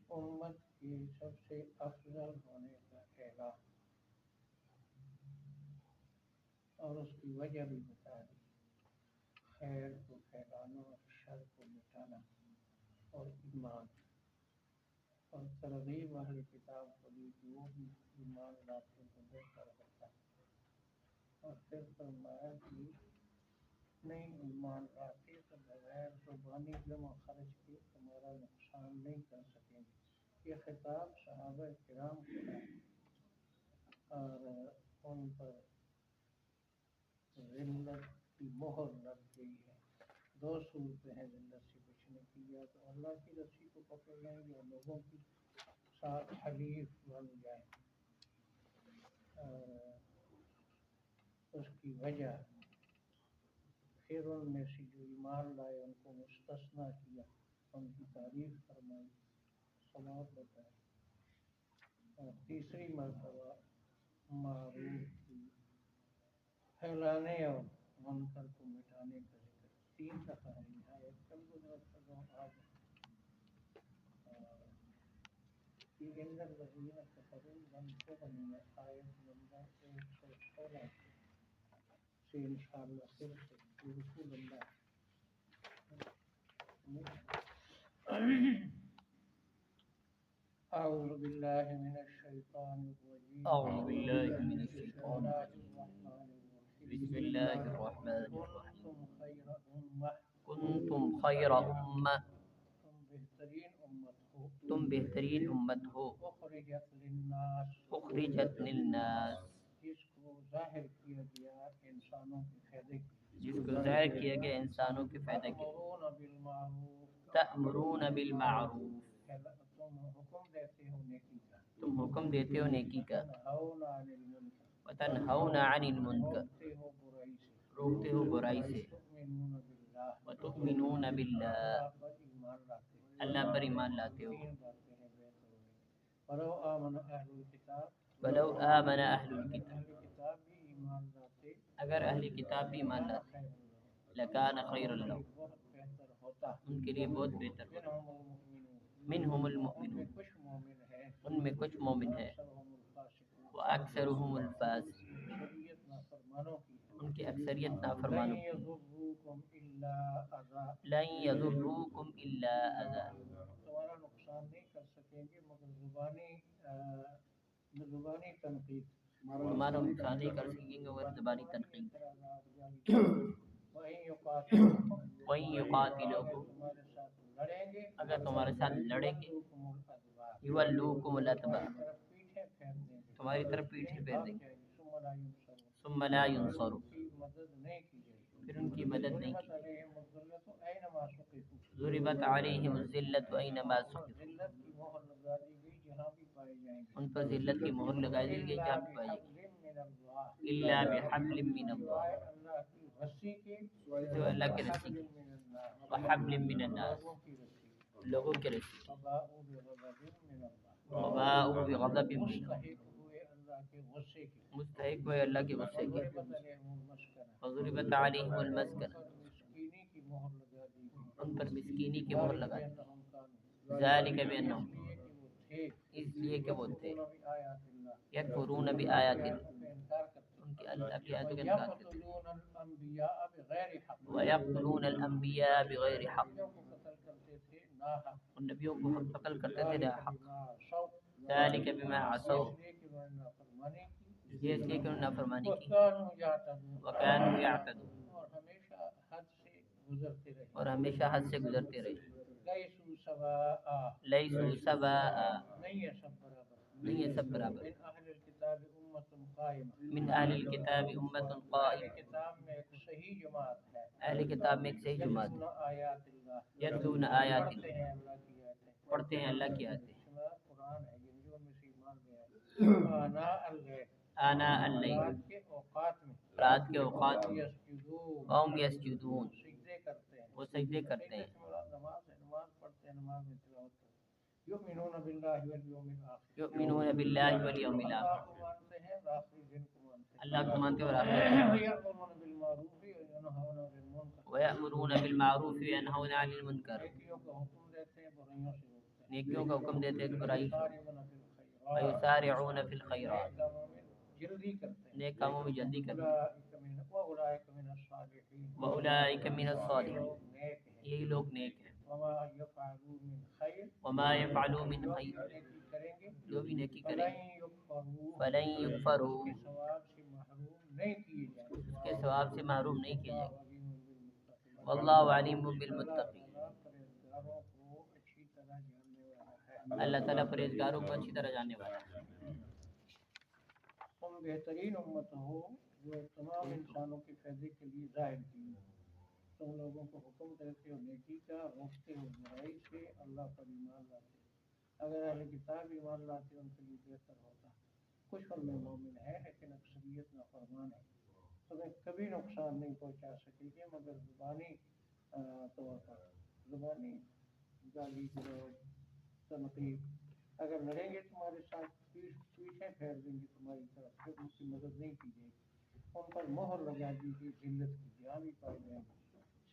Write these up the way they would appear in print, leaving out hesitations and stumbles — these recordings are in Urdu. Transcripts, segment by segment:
امت کی سب سے افضل ہونے کا اعلان اور اس کی وجہ بھی بتا دی، خیر کو پھیلانا اور شر کو مٹانا اور ایمان، اور ترغیب اہل کتاب کو دی کہ وہ بھی ایمان لاتے تو بہتر ہوتا، اور پھر فرمایا کہ نہیں ایمان لاتے تو بغیر زبانی جمع خرچ کے تمہارا نقصان نہیں کر سکیں گے۔ یہ خطاب صحابہ کرام کو ہے اور ان پر ذلت کی مہر لگ گئی ہے۔ دو صورتیں ہیں ذلت سے بچنے کی، یا تو اللہ کی رسی کو پکڑ لیں یا لوگوں کی ساتھ حلیف بن جائیں۔ اس کی وجہ پھر ان میں سے جو ایمان لائے ان کو مستثنیٰ کیا، ان کی تعریف فرمائی، ثواب بتائے، اور تیسری مرتبہ معروف کی پھیلانے اور منکر کو مٹانے کا ذکر، 3 دفعہ ہے نہایت کم گزرت کروں آج کہ ان الذین کفروا لن تغنی آیت نمبر 116 سے انشاءاللہ پھر سے رسول اللہ اعوذ باللہ من الشیطان الرجیم، أعوذ بالله من الشيطان بسم الرجيم. بسم الله الرحمن الرحيم. كنتم كنتم خير أمة تم بہترین امت ہو، أخرجت للناس للناس جس کو ظاہر کیا گیا انسانوں کے فائدے کے جس کو ظاہر کیا گیا انسانوں کے فائدے کے لیے، تأمرون بالمعروف تأمرون بالمعروف تم حکم دیتے ہو نیکی کا، تم حکم دیتے ہو نیکی کا، وتنہون عن المنکر وتنہون عن المنکر روکتے ہو برائی سے، روکتے ہو برائی سے، وتؤمنون باللہ وتؤمنون باللہ اللہ پر ایمان لاتے ہو۔ اللہ پر ایمان لاتے ہو۔ 3 باتیں ہیں بہتر ہو گئی۔ ولو آمن اہل الکتاب ولو آمن اہل الکتاب اہل کتاب بھی ایمان لاتے اگر اہل کتاب بھی ایمان لاتے لکان خیر لهم بہت بہتر ہوتا، ان کے لیے بہت بہتر ہوتا۔ منہم المؤمنون منہم ان میں المؤمنون کچھ مومن ہیں، ان میں کچھ مومن ہے، اکثرهم الفاسقون واکثرهم الفاسقون شریعت نافرمانوں کی ہے۔ ان کی اکثریت لن نافرمانوں کی ہے۔ یضروکم الا اذى لن یضروکم الا اذى تمہارا نقصان نہیں کر سکیں گے مگر زبانی تنقید، تمہارا نقصان نہیں کر سکیں گے مگر زبانی تنقید۔ وَإِن يُقَاتِلُوكُمْ وَإِن يُقَاتِلُوكُمْ تمہارے ساتھ لڑیں گے، اگر تمہارے ساتھ لڑیں گے، يُوَلُّوكُمُ الْأَدْبَارَ یولوکم الادبار تمہاری طرف پیٹھیں پھیر دیں گے، تمہاری طرف پیٹھ پھیر دیں گے، ثم لا ينصرون ثم لا ينصرون کی مدد نہیں کی جائے گی، پھر ان کی مدد نہیں ضربت کی جائے علیہم الذلۃ اینما ثقفوا ضربت علیہم الذلۃ اینما ثقفوا ذلت کی مہر لگا دی گئی جہاں بھی پائے جائیں گے، ان پر ذلت کی مہر لگائی دی گئی جہاں بھی پائی بحبل من اللہ الا بحبل من اللہ سوائے اللہ کی رسی کے، جو اللہ کے رسی حبل کی، من الناس وحبل من الناس لوگوں کی رسی، لوگوں کے رسی کی، فباؤوا بغضب من اللہ وباؤوا بغضب من اللہ مستحق ہوئے اللہ کے غصے کے، مستحق ہوئے اللہ کے غصے کے، وضربت علیہم المسکنہ وضربت علیہم المسکنہ پر مسکینی کی مہر لگا دی گئی، ان پر مسکینی کی مہر لگا دی بأنہم کانوا ذالک بانہم اس لیے کہ وہ تھے اس لیے کہ وہ تھے بآیات اللہ یکفرون بآیات اللہ ان کا انکار کرتے، ان کی اللہ کی آیاتوں کا انکار کرتے، وَيَقْتُلُونَ الْأَنْبِيَاءَ بِغَيْرِ حَقٍّ وَيَقْتُلُونَ الْأَنْبِيَاءَ بِغَيْرِ حَقٍّ نبیوں کو قتل کرتے تھے ناحق، ان نبیوں کو قتل کرتے تھے لا حق، بما عصوا ذالک بما عصوا اس لیے کہ انہوں نے نافرمانی کی، یہ اس لیے کہ انہوں نے نافرمانی کی، وَكَانُوا يَعْتَدُونَ وَكَانُوا يَعْتَدُونَ اور ہمیشہ حد سے گزرتے رہے، اور ہمیشہ حد سے گزرتے رہے، لیسوا سواء لیسوا سواء نہیں ہے سب برابر، نہیں ہے سب برابر، من اہل الکتاب امت قائمہ من اہل الکتاب امت اہل قائمہ کتاب میں ایک صحیح جماعت ہے، اہل کتاب میں ایک صحیح جماعت یتلون آیات اللہ یتلون آیات پڑھتے ہیں اللہ کی آیتیں، پڑھتے ہیں اللہ کی آیتیں، قرآن ہے یعنی جو میں سے ایمان لے آئے، آناء اللیل آناء اللیل رات کے اوقات میں، رات کے اوقات میں، یسجدون قوم یسجدون سجدے کرتے ہیں، وہ سجدے کرتے ہیں، سجدے سے مراد نماز ہے، نماز پڑھتے ہیں، نماز میں تلاوت کرتے ہیں، یؤمنون باللہ والیوم الاخر یؤمنون باللہ والیوم اللہ الاخر کو مانتے ہیں اور آخری دن کو مانتے ہیں، اللہ کو مانتے ہیں اور آخرت وَيَأْمُرُونَ بِالْمَعْرُوفِ وَيَنْهَوْنَ عَنِ الْمُنكَرِ وَيَأْمُرُونَ بِالْمَعْرُوفِ وَيَنْهَوْنَ عَنِ الْمُنكَرِ نیکیوں کا حکم دیتے ہیں برائیوں سے روکتے ہیں، نیکیوں کا حکم دیتے ہیں کہ برائی سے وَيُسَارِعُونَ وَيُسَارِعُونَ فِي الْخَيْرَاتِ جلدی کرتے ہیں نیک کاموں میں جلدی کرتے ہیں وَأُولَٰئِكَ مِنَ الصَّالِحِينَ وَأُولَٰئِكَ مِنَ الصَّالِحِينَ یہی لوگ نیک ہیں وَمَا يَفْعَلُوا مِنْ خَيْرٍ وَمَا يَفْعَلُوا مِنْ خَيْرٍ نیکی کریں گے جو بھی نیکی کریں فَلَن گے يُكْفَرُوهُ فَلَن يُكْفَرُوا اس کے ثواب سے محروم نہیں کیے جائیں اس کے ثواب سے محروم نہیں کیے جائیں گے واللہ واللہ علیم بالمتقین پرہیزگاروں کو اچھی طرح جاننے والا ہے اللہ تعالیٰ پرہیزگاروں کو اچھی طرح جاننے والا ہے تم بہترین امت ہو جو تمام انسانوں کے فائدے کے لیے ظاہر کی ہو تم لوگوں کو حکم دیتے ہو نیکی کا روکتے ہو برائی سے اللہ پر ایمان لاتے اگر اہل کتاب ایمان لاتے ان کے لیے بہتر ہوتا کچھ ان میں مومن ہے لیکن اکثریت نافرمان ہے تمہیں کبھی نقصان نہیں پہنچا سکے گی مگر زبانی طور پر زبانی گالی گلوچ تنقید اگر لڑیں گے تمہارے ساتھ پیچھے پھیر دیں گے تمہاری طرف سے ان کی مدد نہیں کی جائے گی ان پر مہر لگا دی گئی ذلت کی جہاں بھی پائے جائیں گے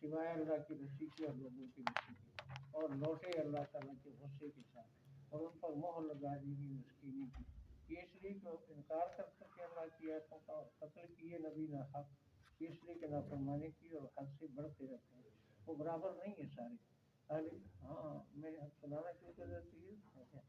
سوائے اللہ کی رسی کی اور لوگوں کی رسی کی اور لوٹے اللہ تعالیٰ کے غصے کے ساتھ اور ان پر مہر لگا دی گئی مسکینی کی یہ اس لیے کہ انکار کر سکے اللہ کی آیتوں کا اور قتل کیے نبی نہ حق اس لیے کہ نافرمانی کی اور حد سے بڑھتے رہتے ہیں وہ برابر نہیں ہے سارے ہاں میں سنانا شروع کر دیتی ہے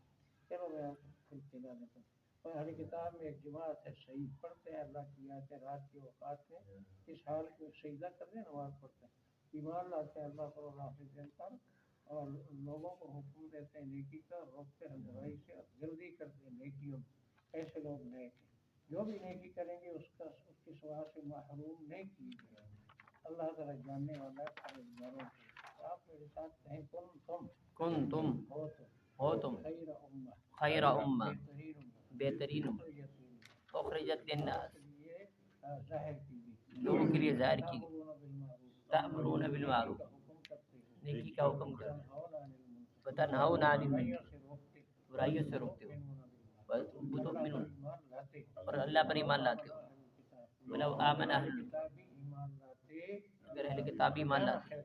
چلو میں آپ کو چلا دیتا ہوں اور اہل کتاب میں ایک جماعت ہے صحیح پڑھتے ہیں اللہ کی آیتیں رات کے اوقات میں اس حال میں سجدہ کرتے ہیں نماز پڑھتے ہیں ایمان لاتے ہیں اللہ پر اور آخر دن پر اور لوگوں کو حکم دیتے ہیں نیکی کا روکتے ہیں برائی سے اور جلدی کرتے ہیں نیکیوں ایسے لوگ نیک ہیں جو بھی نیکی کریں گے اس کے ثواب سے محروم نہیں کیے جائیں گے اللہ تعالیٰ جاننے والا ہے پرہیزگاروں کو آپ میرے ساتھ کہیں کن تم ہو تم خیر امہ خیر امہ بہترین امہ بہترین اخرجت للناس یہ ظاہر کی گئی لوگوں کے لیے ظاہر کی گئی تأمرون تأمرون بالمعروف نیکی کا حکم کرتے تنہون عن المنکر وتنہون عن برائیوں المنکر سے روکتے برائیوں سے روکتے ہو وتؤمنون اور اللہ پر ایمان لاتے ہو ولو آمن اہل اگر اہل کتاب ایمان لاتے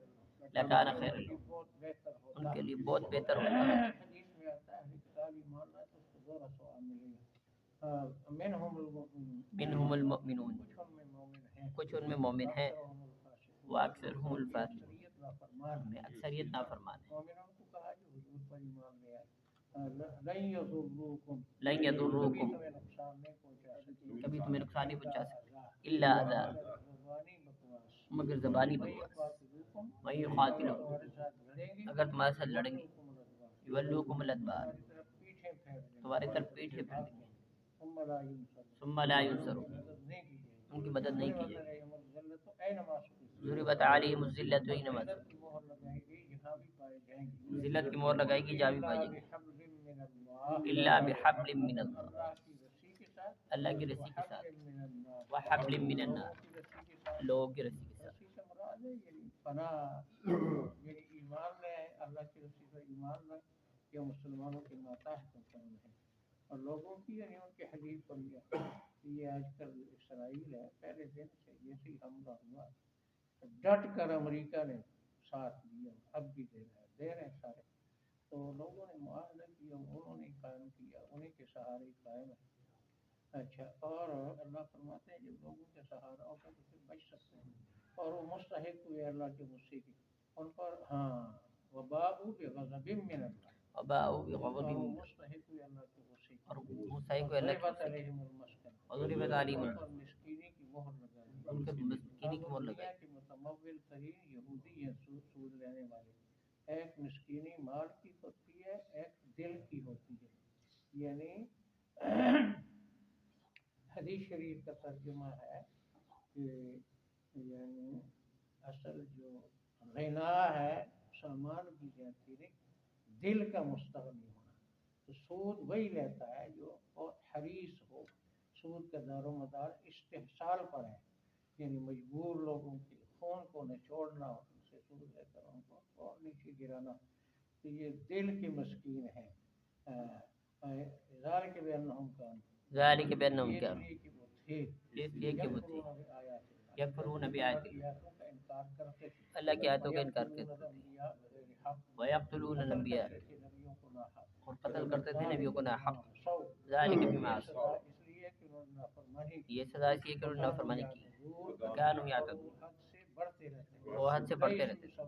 لکان خیر لهم ان کے لیے بہت بہتر ہوتا ہے حدیث میں آتا ہے اہل کتاب ایمان لاتے اس کو ذرا ثواب ملے گا منہم المؤمنون منہم المؤمنون کچھ ان میں مومن ہیں واکثرهم الفاسقون اکثریت نافرمان میں اکثریت نافرمان ہے مومنوں کو کہا جو حضور پر ایمان لے آئے لن یضروکم لن یضروکم کبھی تمہیں نقصان نہیں پہنچا سکے کبھی تمہیں نقصان نہیں پہنچا سکتے الا اذى زبانی بکواس مگر زبانی بکواس وہی قاتلوں اگر تمہارے ساتھ لڑیں گے یولوکم الادبار تمہاری طرف پیٹھے پھیر دیں گے ثم لا ينصرون ان کی مدد نہیں کی جائے گی ضربت علیہم الذلۃ اینما ذلت کی مہر لگائے گی جہاں بھی پائے گی الا بحبل من اللہ اللہ کی رسی کے ساتھ وحبل من النار لوگوں کی رسی کے ساتھ پناہ یعنی ایمان لے اللہ کی رسی پر ایمان لے یا مسلمانوں کے ماتحت کرنے ہیں اور لوگوں کی یعنی ان کے حلیف پر یہ آج کل اسرائیل ہے پہلے دن سے جیسے ہی حملہ ہوا ڈٹ کر امریکہ نے ساتھ دیا اب بھی دے رہے ہیں سارے تو لوگوں نے معاہدہ کیا انہوں نے قائم کیا انہیں کے سہارے قائم ہے اچھا اور اللہ فرماتے ہیں جب لوگوں کے سہارا ہوگا تو پھر بچ سکتے ہیں اور وہ مستحق ہوئے اللہ کے غصے کی ان پر ہاں وباءوا بغضب من اللہ وباءوا بغضب من اللہ مستحق ہوئے اللہ کے غصے کی اور مستحق ہوئے اللہ کے غصے کی وضربت علیہم مسکینی کی مہر لگائی ان کے مسکینی کی مہر لگائی کہ متمول ترین یہودی ہیں سود لینے والے ایک مسکینی مال کی ہوتی ہے ایک دل کی ہوتی ہے یعنی حدیث شریف کا ترجمہ ہے کہ یعنی اصل جو غنا ہے سامان کی جاتی ہے دل کا مستغنی ہونا تو سود وہی لیتا ہے جو بہت حریص ہو سود کا دار و مدار استحصال پر ہے یعنی مجبور لوگوں کے خون کو نچوڑنا ان سے سود لے کر ان کو اور نیچے گرانا تو یہ دل کے مسکین ہے ذالک بانہم کانوا اس لیے کہ وہ تھے یکفرون بآیات اللہ کی آیتوں کا انکار کرتے تھے ویقتلون الانبیاء اور قتل کرتے تھے نبیوں کو ناحق ذالک بما عصوا اس لیے کہ انہوں نے نافرمانی کی یہ سزا اس لیے کہ انہوں نے نافرمانی کی وکانوا یعتدون حد سے بڑھتے رہتے ہیں وہ حد سے بڑھتے رہتے تھے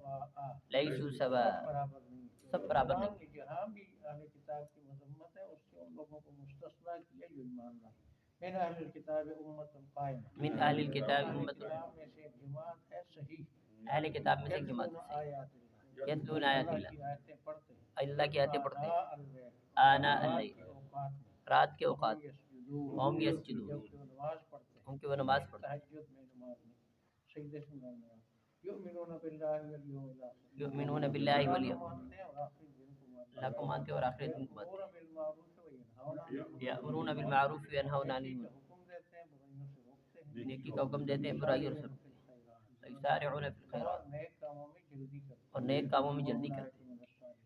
لیسوا سواء برابر نہیں سب برابر نہیں کہ جہاں بھی اہل کتاب کی مذمت ہے اس سے ان لوگوں کو مستثنا کیا جو ایمان لائے من اہل الکتاب امت قائمہ من اہل الکتاب اہل امت کتاب میں سے ایک جماعت ہے صحیح اہل کتاب میں سے ایک جماعت یتلون ہے آیات اللہ یتلون آیات اللہ اللہ کی آیتیں پڑھتے ہیں اللہ کی آیتیں پڑھتے ہیں آناء اللیل آناء رات اللیل کے اوقات میں رات کے اوقات یسجدون وهم یسجدون جبکہ وہ نماز پڑھتے ہیں ان کی وہ نماز پڑھتے ہیں تہجد میں نماز میں سجدے سے نماز یؤمنون باللہ والیوم الاخر یؤمنون باللہ اللہ کو والیوم مانتے ہیں اور آخری دن کو مانتے اللہ کو مانتے ہیں اور آخرت دن کو مانتے یأمرون بالمعروف وینہون عن ہیں یأمرون بالمعروف وینہون عن نیکی کا المنکر حکم دیتے ہیں برائیوں سے روکتے ہیں نیکی کا حکم دیتے ہیں برائیوں سے روکتے ہیں یسارعون فی اور الخیرات نیک کاموں میں جلدی کرتے اور نیک کاموں میں جلدی کرتے ہیں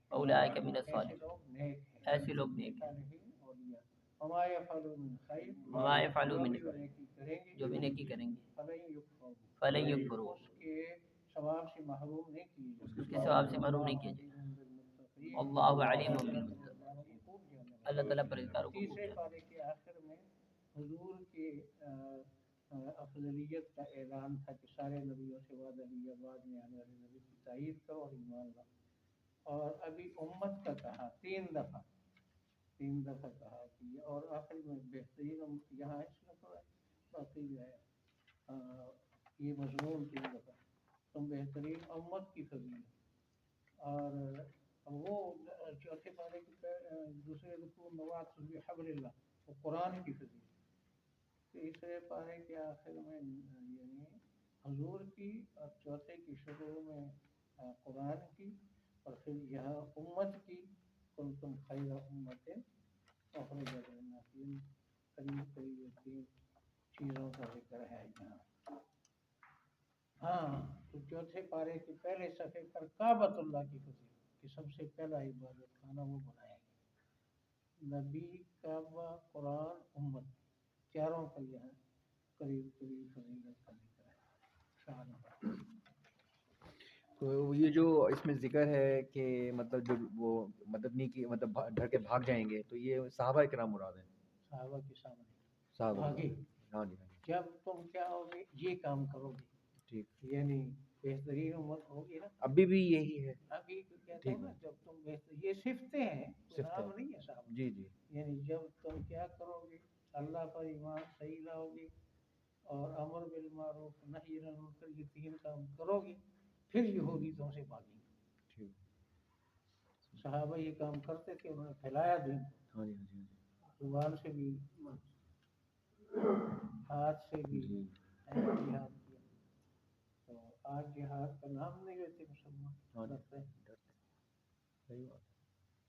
اولئک من ایسے الصالحین لوگ نیک ہیں ایسے لوگ نیک ہیں صالحین اولیاء وما يفعلوا من خیر وما يفعلوا من جو خیر نیکی کریں گے جو بھی نیکی کریں گے فلن یکفروا فلن یکفروا اس کے ثواب سے محروم نہیں کیے اس کے ثواب سے محروم نہیں کیے جائیں جائیں اللہ علیم بالمتقین اللہ تعالیٰ پرہیزگاروں کو خوب تیسرے جانتا پارے کے آخر میں حضور کے افضلیت کا اعلان تھا کہ سارے نبیوں سے وعدہ لیا بعد میں آنے والے نبی کی تائید کرو اور ایمان لاؤ اور ابھی امت کا کہا تین دفعہ کہا کہ اور آخر میں بہترین یہاں اس میں تو باقی جو ہے یہ مضمون تین دفعہ تم بہترین امت کی فضیلت اور وہ چوتھے پارے کی دوسرے رکوع میں واعتصموا بحبل اللہ وہ قرآن کی فضیلت تیسرے پارے کے آخر میں یعنی حضور کی اور چوتھے کی شروع میں قرآن کی اور پھر یہاں امت کی کنتم خیر امت اخرجت للناس قریب تین چیزوں کا ذکر ہے یہاں ہاں تو چوتھے پارے کے پہلے صفحے پر کعبۃ اللہ کی فضیلت کہ سب سے پہلا عبادت خانہ وہ بنایا گیا نبی کعبہ قرآن امت چاروں کا یہاں قریب فضیلت کا ذکر ہے شان تو یہ جو اس میں ذکر ہے کہ مطلب جو وہ مدد نہیں کی مطلب ڈر کے بھاگ جائیں گے تو یہ صحابہ کرام مراد ہیں صحابہ کے سامنے صحابہ بھاگے ہاں جی جب تم کیا ہوگے یہ کام کرو گے ٹھیک یعنی بہترین امت ہوگی نا ابھی بھی یہی ہے ابھی کہتے ہیں نا جب تم یہ صفتیں ہیں نام نہیں ہے صاحب جی جی یعنی جب تم کیا کرو گے اللہ پر ایمان صحیح لاؤ گے اور امر بالمعروف نہی عن المنکر یہ تین کام کرو گے پھر یہودی تم سے بھاگیں گے ٹھیک صحابہ یہ کام کرتے تھے انہوں نے پھیلایا دین ہاں جی زبان سے بھی ہاتھ سے بھی جی جہاد کیا تو آج جہاد کا نام نہیں لیتے مسلمان ہاں ڈرتے ہیں صحیح بات